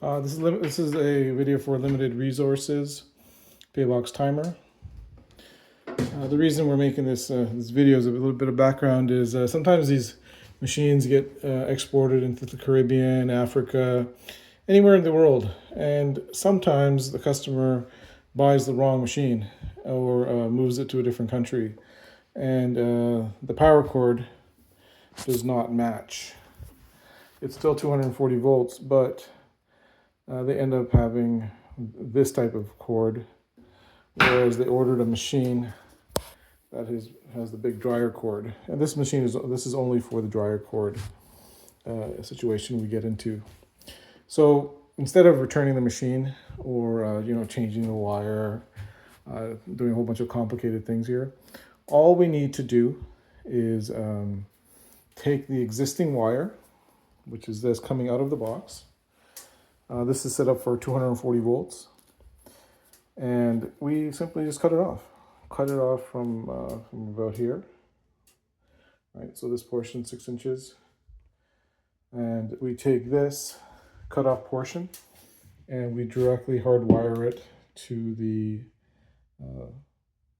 This is a video for limited resources, paybox timer. The reason we're making this video is a little bit of background is sometimes these machines get exported into the Caribbean, Africa, anywhere in the world, and sometimes the customer buys the wrong machine or moves it to a different country, and the power cord does not match. It's still 240 volts, but they end up having this type of cord, whereas they ordered a machine that has the big dryer cord. And this is only for the dryer cord situation we get into. So instead of returning the machine or changing the wire, doing a whole bunch of complicated things here, all we need to do is take the existing wire, which is this coming out of the box. This is set up for 240 volts, and we simply just cut it off. Cut it off from about here. Right, so this portion 6 inches, and we take this cut off portion and we directly hardwire it to the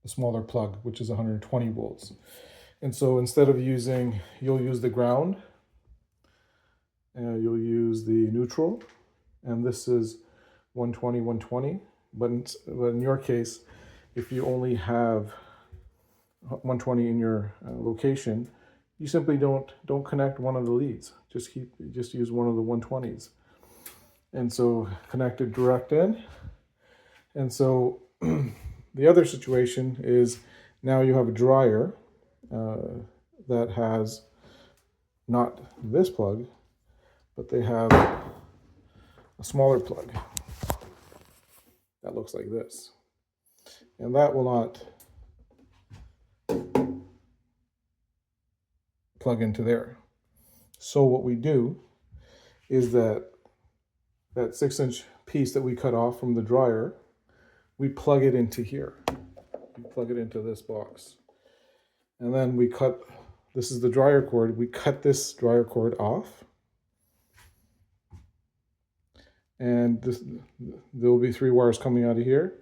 smaller plug, which is 120 volts. And so instead of you'll use the ground, you'll use the neutral, and this is 120, 120. But in your case, if you only have 120 in your location, you simply don't connect one of the leads. Just use one of the 120s. And so connect it direct in. And so the other situation is now you have a dryer that has not this plug, but they have a smaller plug that looks like this. And that will not plug into there. So what we do is that 6-inch piece that we cut off from the dryer, we plug it into here. We plug it into this box. And then we cut, this is the dryer cord, we cut this dryer cord off. And there will be 3 wires coming out of here.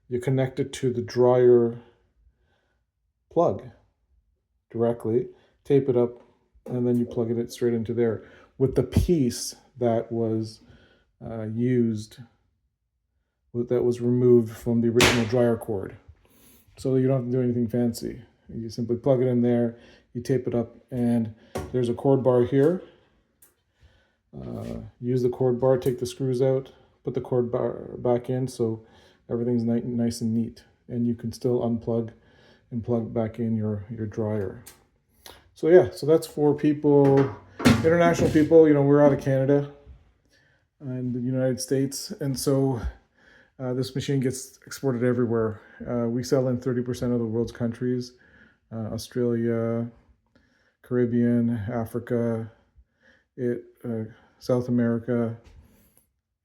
You connect it to the dryer plug directly, tape it up, and then you plug it straight into there with the piece that was that was removed from the original dryer cord. So you don't have to do anything fancy. You simply plug it in there, you tape it up, and there's a cord bar here. Use the cord bar, take the screws out, put the cord bar back in so everything's nice and neat, and you can still unplug and plug back in your dryer. So yeah, so that's for people, international people. We're out of Canada and the United States, and so this machine gets exported everywhere. We sell in 30% of the world's countries: Australia, Caribbean, Africa, South America,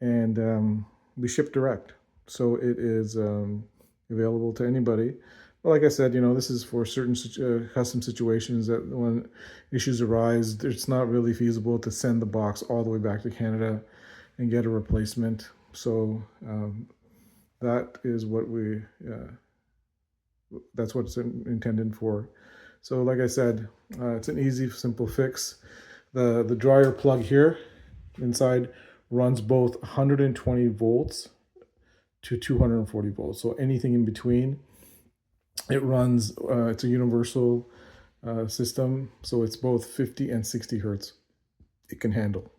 and we ship direct. So it is available to anybody. But like I said, this is for certain custom situations that when issues arise, it's not really feasible to send the box all the way back to Canada and get a replacement. So that is what that's what it's intended for. So like I said, it's an easy, simple fix. The dryer plug here inside runs both 120 volts to 240 volts. So anything in between, it runs, it's a universal system. So it's both 50 and 60 hertz it can handle.